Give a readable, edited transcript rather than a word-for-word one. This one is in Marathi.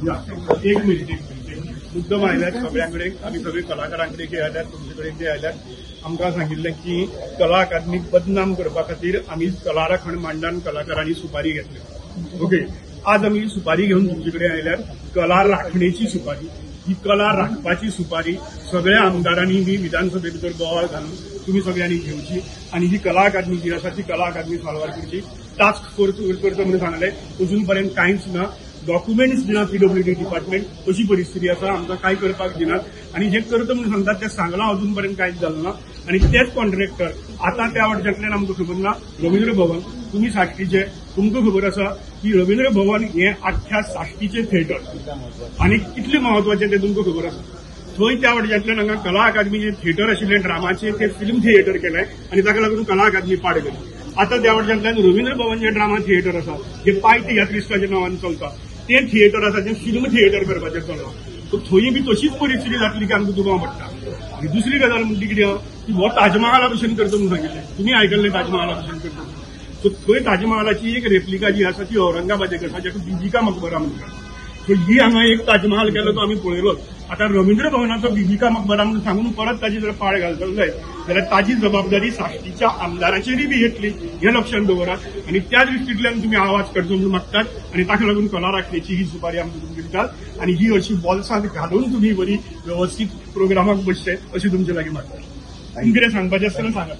एक मिनिट मुद्दम आयल्यात सगळ्यांकडे आम्ही सगळे कलाकारांकडे जे आल्यात तुमचे कडेन जे आयल्यात आमकां सांगिल्लें की कला अकादमीक बदनाम करपा खातीर आमी कला राखण मांडान कलाकारांनी सुपारी घेतली. ओके, आज आमी सुपारी घेवन तुमचे कडेन आयल्यात कला राखणेची सुपारी. ही कला राखपाची सुपारी सगळ्या आमदारांनी ही विधानसभे भितर बोवाळ घालून तुम्ही सगळ्यांनी घेवची आणि ही कला अकादमी जी आसा ती कला अकादमी साळगांवची टास्क फोर्स करता म्हणून सांगले. अजून पर्यंत कांयच ना, डॉक्युमेंट्स दिना पीडब्ल्यूडी डिपार्टमेंट, अशी परिस्थिती आसा. आमकां काय करपाक दिनात आणि जे करता म्हणून सांगतात ते सांगलां अजून पर्यंत कांयच जालें ना. आणि तेच कॉन्ट्रॅक्टर आता त्या वाटच्यातल्यान आमकां खबर ना रवींद्र भवन तुम्ही साश्टीचे तुमकां खबर आसा की रवींद्र भवन हे आख्ख्या साश्टीचे थिएटर आणि कितले महत्वाचे ते तुमकां खबर आसा. थंय त्या वाटच्यातल्यान हांगा कला अकादमीचे थिएटर आशिल्ले ड्रामाचे ते फिल्म थिएटर केले आणि ताका लागून कला अकादमी पाड केली. आता त्या वाटच्यातल्यान रवींद्र भवन जे ड्रामा थिएटर आसा जे पायट ह्या क्रिस्ताच्या नांवान चलता ते थिएटर आसा ते फिल्म थिएटर करपाचें चल्लां. सो थंय बी तशीच परिस्थिती जातली की आमकां दुबाव पडटा. आणि दुसरी गजाल म्हणटी कितें की हो ताजमहाला भशेन करता म्हणून सांगिल्लें. तुमी आयकल्लें ताजमहाला भशेन करता. सो थंय ताजमहालाची एक रेप्लिका जी आसा ती औरंगाबादेक आसा जाका बिबिका मकबरा म्हणटात. सो ही हांगा एक ताजमहाल केलो तो आमी पळयलो. आता रवींद्र भवनाचो बिबिका मकबरा म्हणून सांगून परत ताची जर पाळ घालतलो जाय जाल्यार ताची जबाबदारी साश्टीच्या आमदाराचेरय बी येतली हे लक्षात दवरात. आणि त्या दृश्टींतल्यान तुम्ही आवाज करचो म्हणून मागतात आणि ताका लागून कला राखणेची ही सुपारी आमकां तुमकां दितात आणि ही अशी बॉल्सांत घालून तुम्ही बरी व्यवस्थित प्रोग्रामाक बसचे अशी तुमचे लागीं मागतात. तुमकां कितें सांगपाचें आसतना सांगात.